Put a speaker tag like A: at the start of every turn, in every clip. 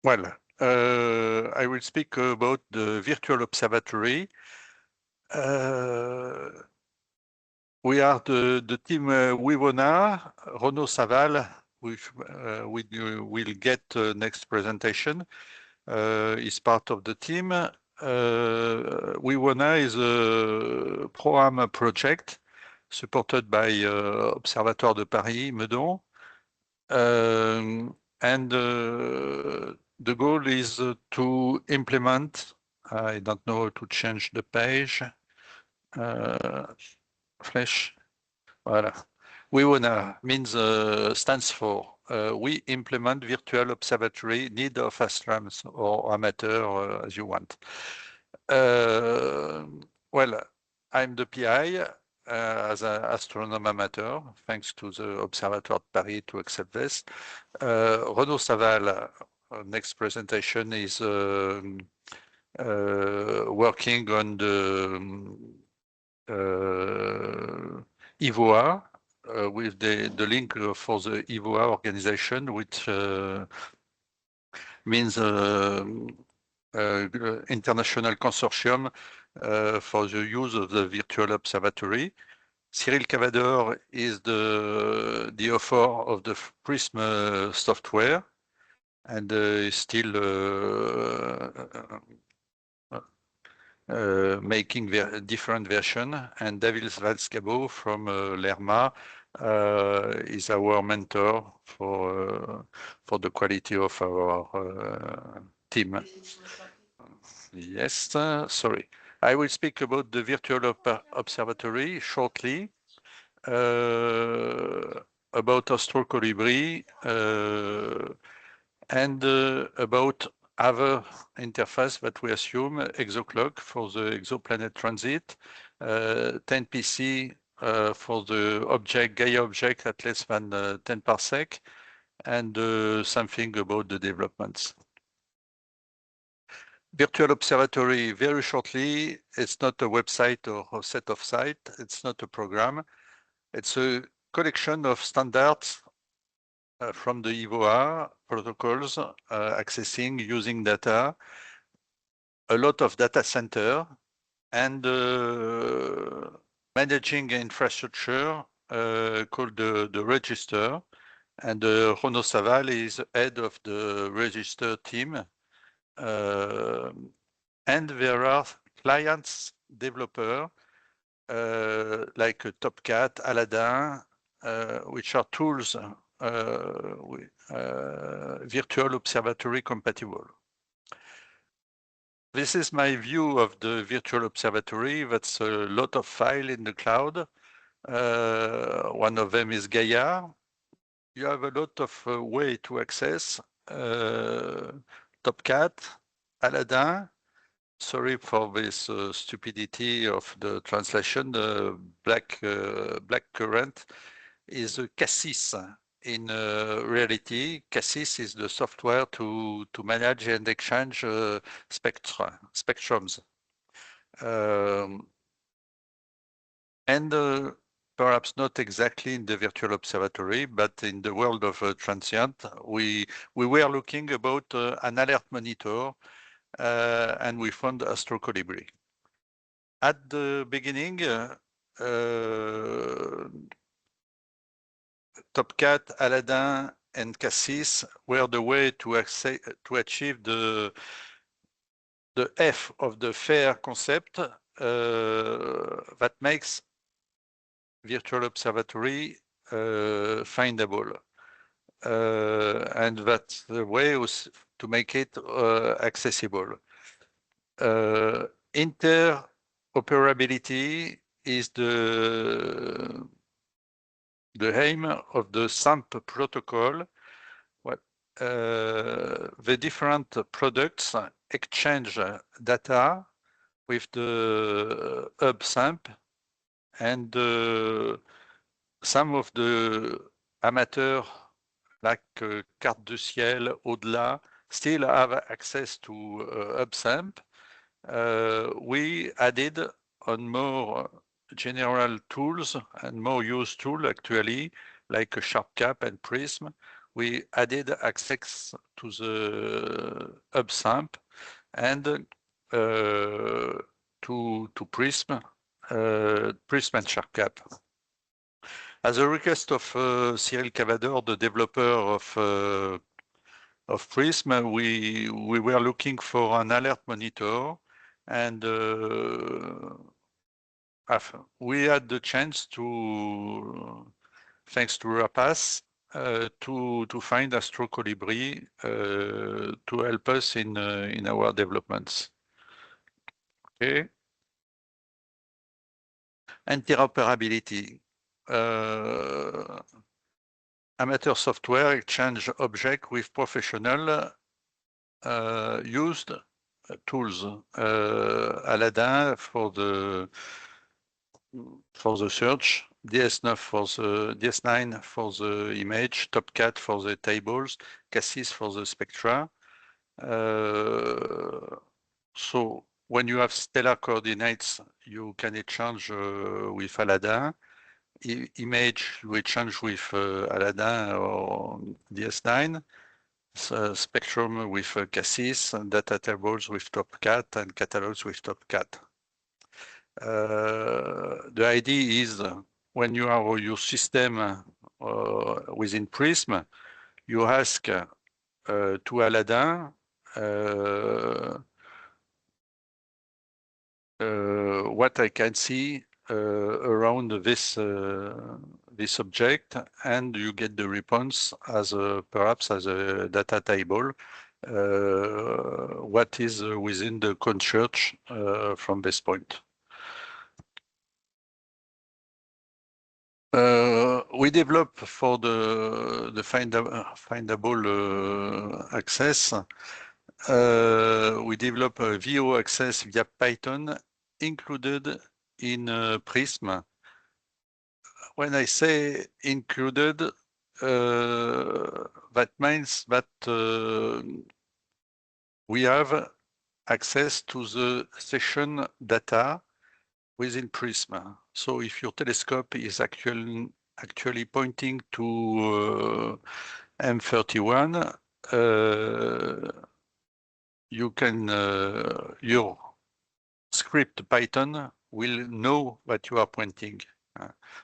A: Well, I will speak about the virtual observatory. We are the team WIVONA. Renaud Saval, which we will get next presentation, is part of the team. WIVONA is a program project supported by Observatoire de Paris, Meudon. And the goal is to implement, I don't know how to change the page, flash, voilà. WIVONA means, stands for, we implement virtual observatory, need of astronomers or amateur, as you want. Well, I'm the PI as an astronomer amateur, thanks to the Observatoire de Paris to accept this. Renaud Saval, next presentation, is working on the IVOA with the link for the IVOA organization, which means international consortium for the use of the virtual observatory. Cyril Cavador is the author of the Prism software and is still making different version. And David Valscabo from l'ERMA is our mentor for the quality of our team. Yes, sorry. I will speak about the virtual observatory shortly, about AstroColibri, and about other interface that we assume, ExoClock for the exoplanet transit, 10PC for the object, Gaia object at less than 10 parsec, and something about the developments. Virtual observatory, very shortly, it's not a website or a set of sites, it's not a program, it's a collection of standards from the IVOA protocols, accessing, using data, a lot of data center, and managing infrastructure called the register. And Renaud Saval is head of the register team. And there are clients, developer, like Topcat, Aladdin, which are tools virtual observatory compatible. This is my view of the virtual observatory. That's a lot of file in the cloud. One of them is Gaia. You have a lot of way to access Topcat, Aladdin. Sorry for this stupidity of the translation. The black current is a Cassis. In reality, Cassis is the software to manage and exchange spectrums. And perhaps not exactly in the virtual observatory, but in the world of transient, we were looking about an alert monitor, and we found AstroColibri. At the beginning, Topcat, Aladdin, and Cassis were the way to achieve the F of the FAIR concept that makes virtual observatory findable. And that's the way was to make it accessible. Interoperability is the aim of the SAMP protocol. Well, the different products exchange data with the hub SAMP, and some of the amateurs like Carte du Ciel, Au-delà, still have access to hub SAMP. We added on more general tools and more used tools actually, like SharpCap and Prism. we added access to the upsamp and to Prism, Prism and SharpCap. As a request of Cyril Cavador, the developer of Prism, we were looking for an alert monitor, and we had the chance to, thanks to Rapace, to find Astro Colibri to help us in our developments. Okay. Interoperability. Amateur software exchange object with professional used tools. Aladdin for the search, DS9 for the image, TopCat for the tables, Cassis for the spectra. So when you have stellar coordinates, you can exchange with Aladdin. Image, you exchange with Aladdin or DS9. Spectrum with Cassis, and data tables with TopCat, and catalogs with TopCat. The idea is when you have your system within Prism, you ask to Aladdin what I can see around this object, and you get the response as perhaps as a data table. What is within the conchurch from this point? We develop for the findable access. We develop a VO access via Python included in Prism. When I say included, that means that we have access to the session data within Prism. So if your telescope is actually pointing to M31, you can your script Python will know that you are pointing.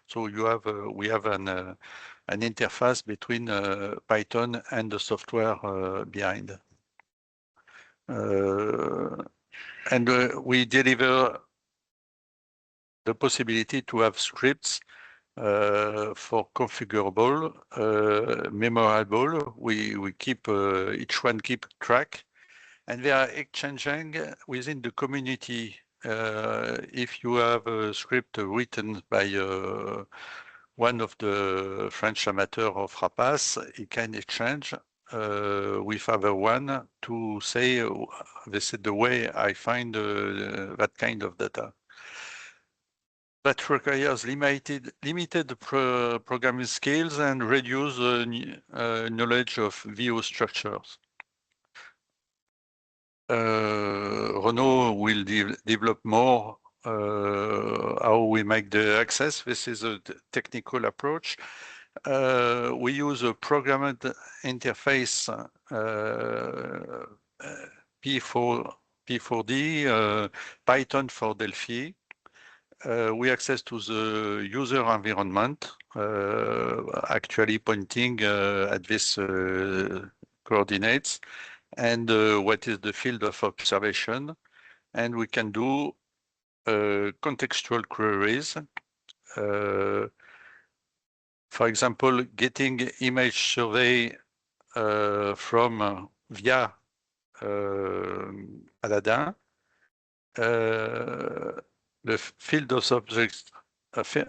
A: So you have we have an interface between Python and the software behind. And we deliver the possibility to have scripts for configurable, memorable. We keep each one keep track, and they are exchanging within the community. If you have a script written by one of the French amateur of Rapace, he can exchange with other one to say, this is the way I find that kind of data. That requires limited programming skills and reduce knowledge of VO structures. Renaud will develop more how we make the access. This is a technical approach. We use a programmed interface P4D, Python for Delphi. We access to the user environment, actually pointing at this coordinates, and what is the field of observation. And we can do contextual queries. For example, getting image survey from via Aladdin. The field of objects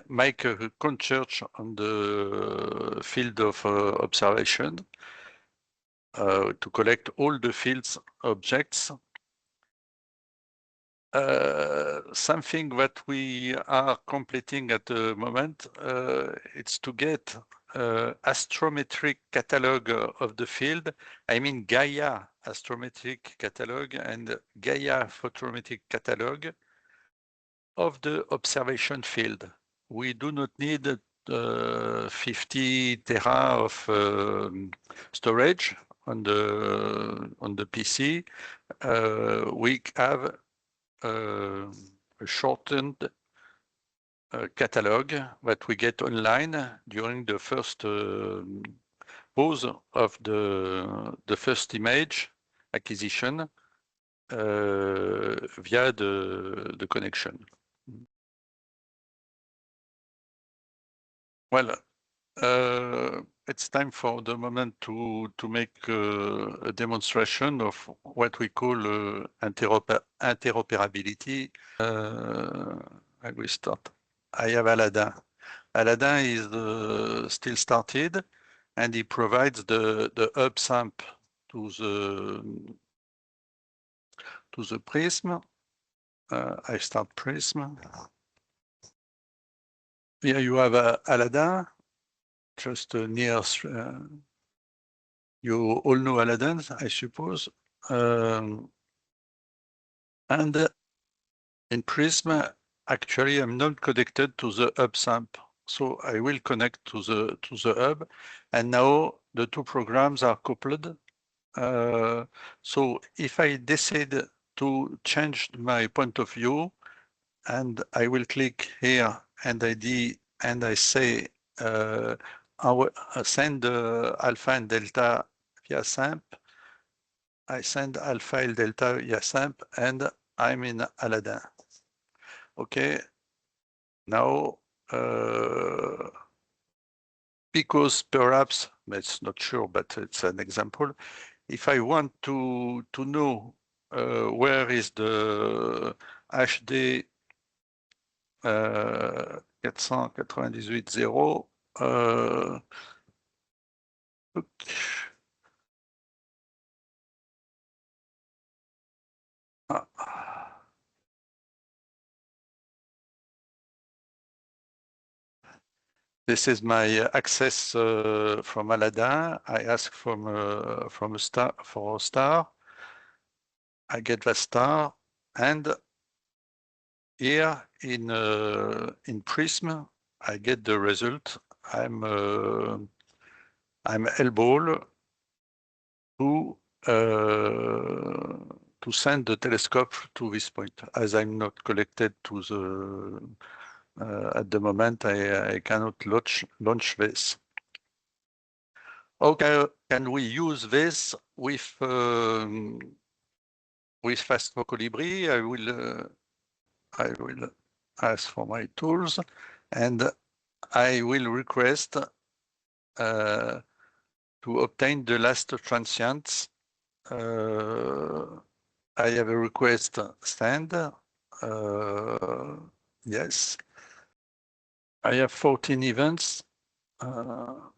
A: make a conchurch on the field of observation to collect all the field's objects. Something that we are completing at the moment, it's to get astrometric catalog of the field. I mean Gaia astrometric catalog and Gaia photometric catalog of the observation field. We do not need 50 tera of storage on the PC. We have a shortened catalog that we get online during the first pose of the first image acquisition via the connection. Well, it's time for the moment to make a demonstration of what we call interoperability. I will start. I have Aladdin. Aladdin is still started, and he provides the upsamp to the Prism. I start Prism. Here you have Aladdin, just near. You all know Aladdin, I suppose. And in Prism, actually, I'm not connected to the upsamp. So I will connect to the hub. And now the two programs are coupled. So if I decide to change my point of view, and I will click here and I say I will send alpha and delta via SAMP. I send alpha and delta via SAMP, and I'm in Aladdin. Okay. Now, because perhaps, it's not sure, but it's an example. If I want to know where is the HD 498.0, this is my access from Aladdin. I ask from a star for a star. I get the star, and here in Prism, I get the result. I'm able to send the telescope to this point. As I'm not connected to the at the moment, I cannot launch this. Okay, can we use this with Fastmo Colibri? I will ask for my tools, and I will request to obtain the last transients. I have a request send. Yes. I have 14 events. Now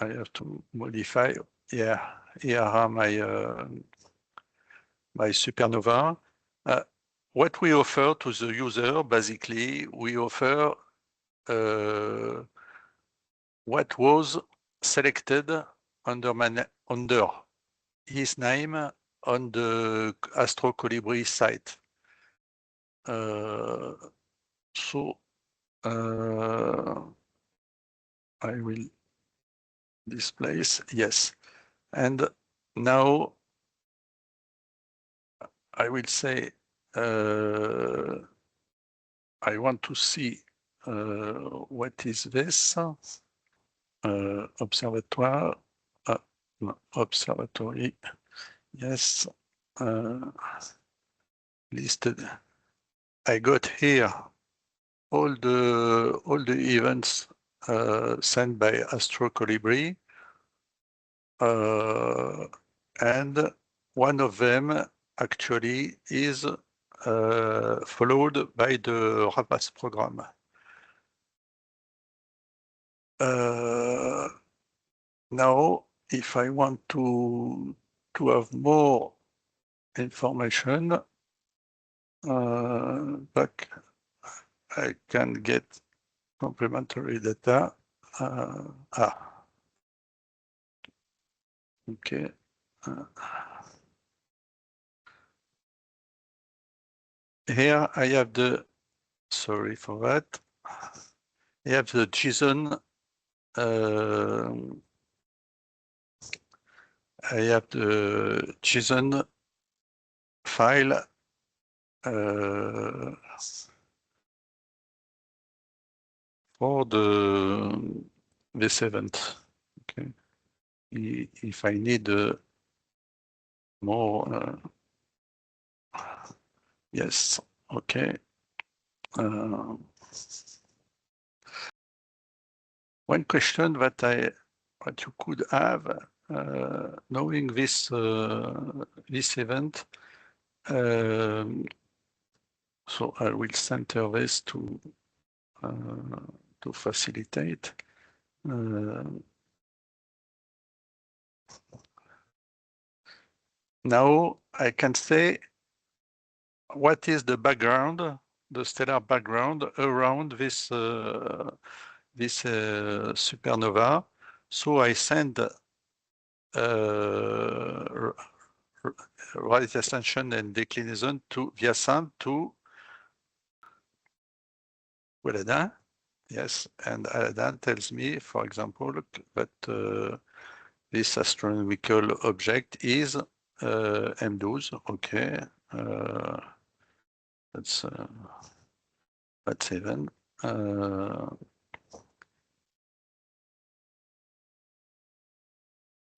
A: I have to modify. Yeah, here are my supernova. What we offer to the user, basically, we offer what was selected under his name on the Astro Colibri site. So I will displace, yes. And now I will say I want to see what is this observatoire, no, observatory, yes, listed. I got here all the events sent by Astro Colibri, and one of them actually is followed by the RAPAS program. Now, if I want to have more information, back, I can get complementary data. Okay. Here I have the Sorry for that. I have the JSON. I have the JSON file for this event. Okay. If I need more, yes, okay. One question that you could have, knowing this event, so I will center this to facilitate. Now I can say what is the background, the stellar background around this supernova. So I send right extension and declination via sound to Godard. Yes, and Godard tells me, for example, that this astronomical object is M12. Okay, that's 7.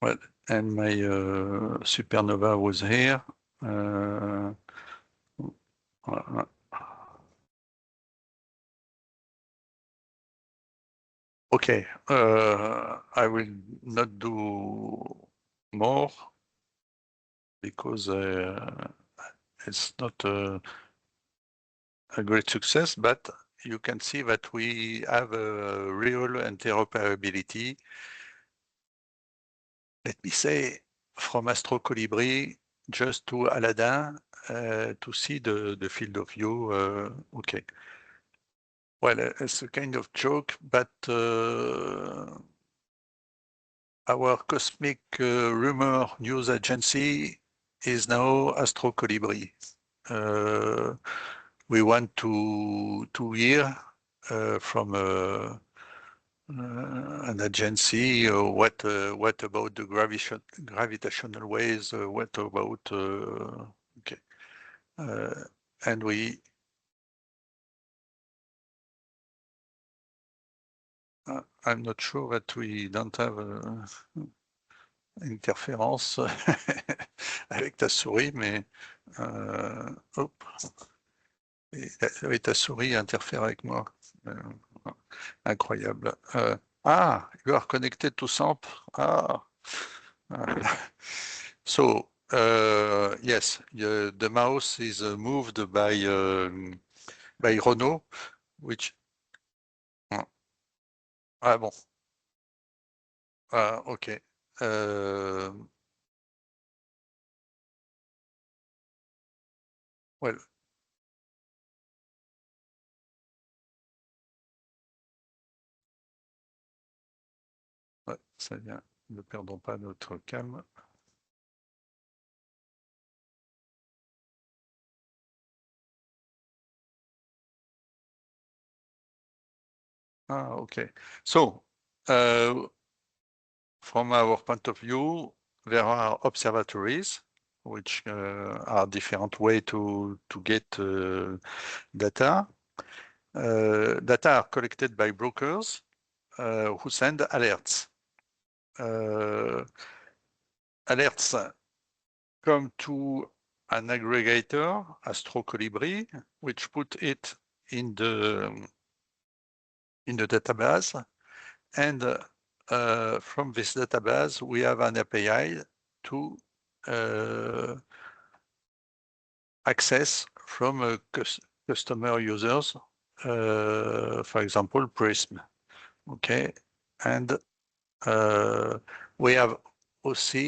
A: Well, and my supernova was here. Okay, I will not do more because it's not a great success, but you can see that we have a real interoperability. Let me say from Astro Colibri just to Aladdin to see the field of view. Okay. Well, it's a kind of joke, but our cosmic rumor news agency is now Astro Colibri. We want to hear from an agency what about the gravitational waves? What about okay? And we. I'm not sure that we don't have interférence avec ta souris, mais hop. Et ta souris interfère avec moi. Incroyable. You are connected to SAMP. So, yes, the mouse is moved by Renault, which. Ah bon. Ah, ok. Well. Ouais, ça vient. Ne perdons pas notre calme. Ah, okay. So, from our point of view, there are observatories, which are different way to get data. Data are collected by brokers who send alerts. Alerts come to an aggregator, Astro Colibri, which put it in the database, and from this database we have an API to access from customer users, for example, Prism. Okay, and we have also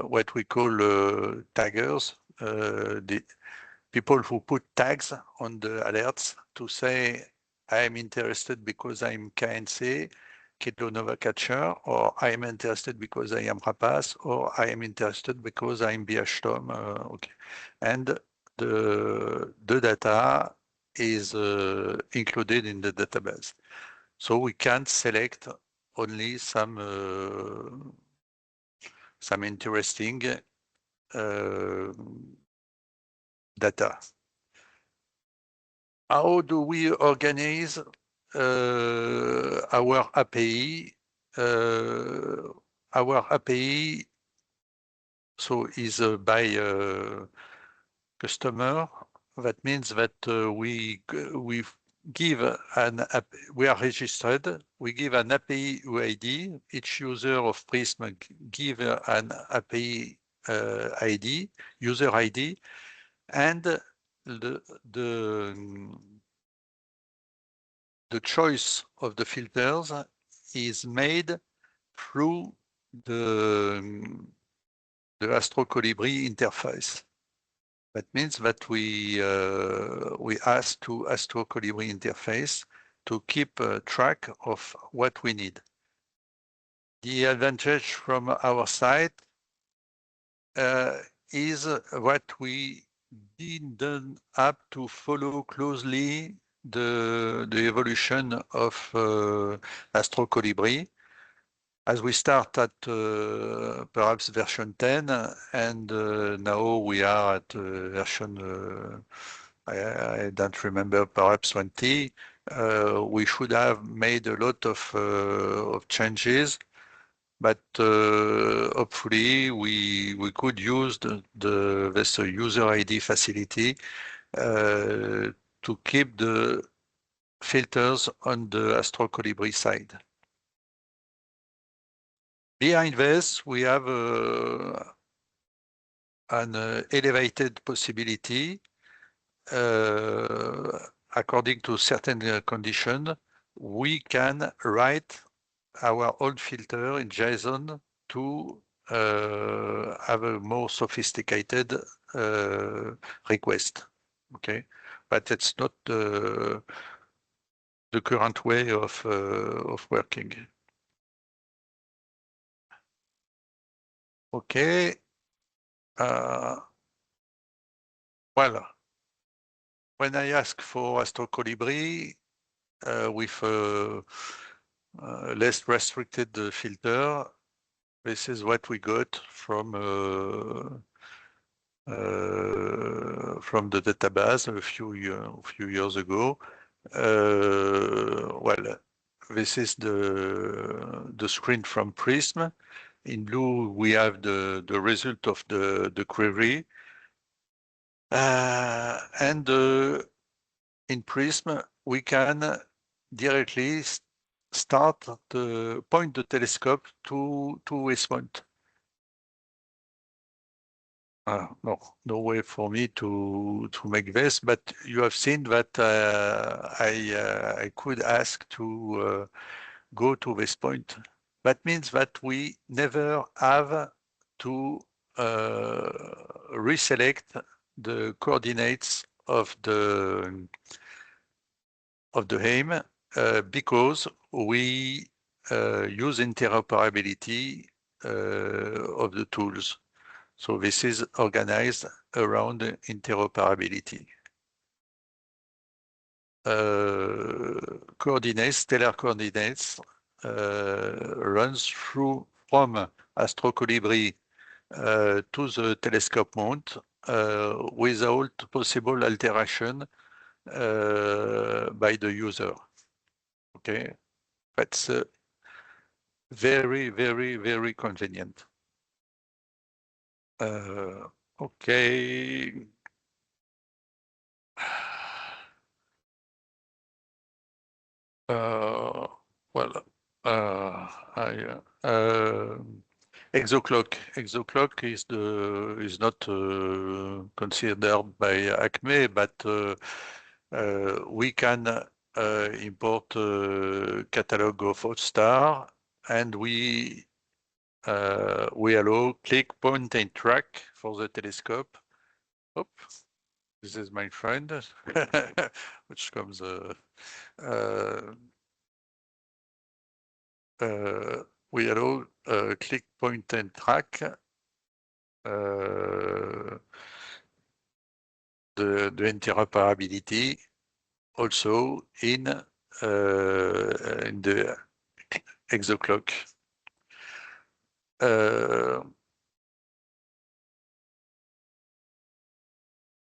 A: what we call taggers, the people who put tags on the alerts to say, I am interested because I'm KNC, Kilonova Catcher, or I am interested because I am Rapace, or I am interested because I'm BH Tom. Okay, and the data is included in the database. So we can select only some interesting data. How do we organize our API? Our API so is by customer. That means that we give we are registered. We give an API UID. Each user of Prism give an API ID, user ID, and the choice of the filters is made through the AstroColibri interface. That means that we ask to AstroColibri interface to keep track of what we need. The advantage from our side is what we didn't have to follow closely the evolution of AstroColibri. As we start at perhaps version 10, and now we are at version, I don't remember, perhaps 20, we should have made a lot of changes, but hopefully we could use this user ID facility to keep the filters on the AstroColibri side. Behind this, we have an elevated possibility. According to certain conditions, we can write our own filter in JSON to have a more sophisticated request. Okay, but it's not the current way of working. Okay. Well, when I ask for AstroColibri with less restricted filter, this is what we got from the database a few years ago. Well, this is the screen from Prism. In blue, we have the result of the query. And in Prism, we can directly start to point the telescope to this point. No way for me to make this, but you have seen that I could ask to go to this point. That means that we never have to reselect the coordinates of the aim because we use interoperability of the tools. So this is organized around interoperability. Coordinates, stellar coordinates, runs from AstroColibri to the telescope mount without possible alteration by the user. Okay, that's very, very, very convenient. Okay. Well, Exoclock is not considered by Acme, but we can import catalog of Hotstar, and we allow click, point, and track for the telescope. Oh, this is my friend, which comes. We allow click, point, and track the interoperability also in the exoclock.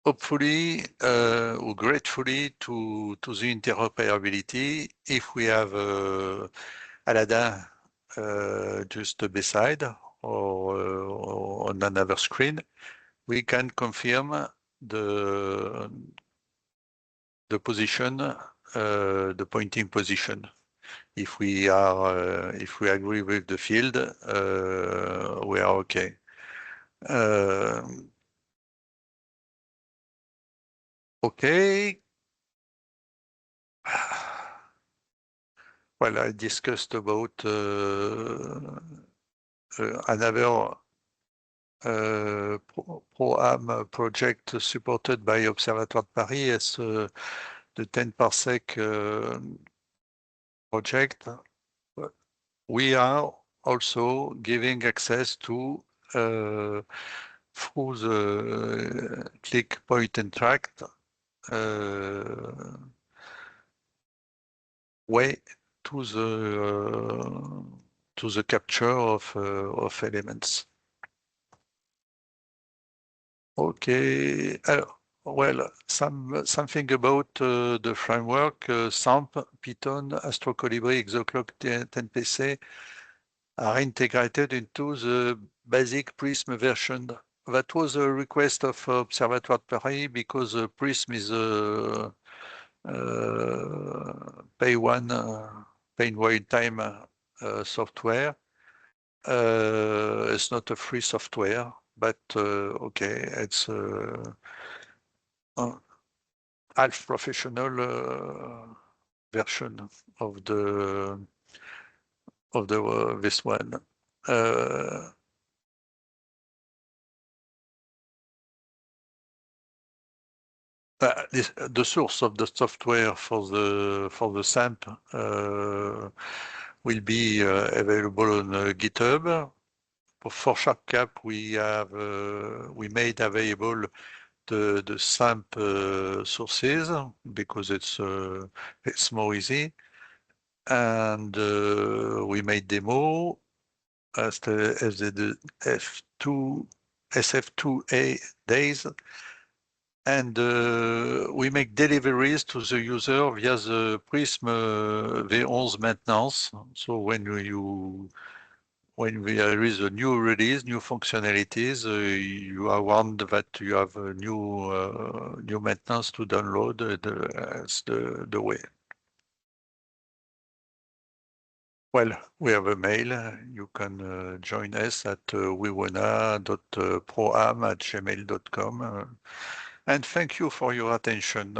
A: Hopefully or gratefully to the interoperability, if we have Aladdin just beside or on another screen, we can confirm the position, the pointing position. If we agree with the field, we are okay. Okay. Well, I discussed about another ProAM project supported by Observatoire de Paris as the 10 parsec project. We are also giving access to through the click, point, and track way to the capture of elements. Okay. Well, something about the framework. SAMP, Python, AstroColibri, Exoclock, 10PC are integrated into the basic Prism version. That was a request of Observatoire de Paris because Prism is a pay one time software. It's not a free software, but okay, it's half professional version of this one. The source of the software for the SAMP will be available on GitHub. For SharpCap, we made available the SAMP sources because it's more easy, and we made demo as the SF2A days. And we make deliveries to the user via the Prism V11 maintenance. So when there is a new release, new functionalities, you are warned that you have a new maintenance to download. That's the way. Well, we have a mail. You can join us at wivona.proam@gmail.com. And thank you for your attention.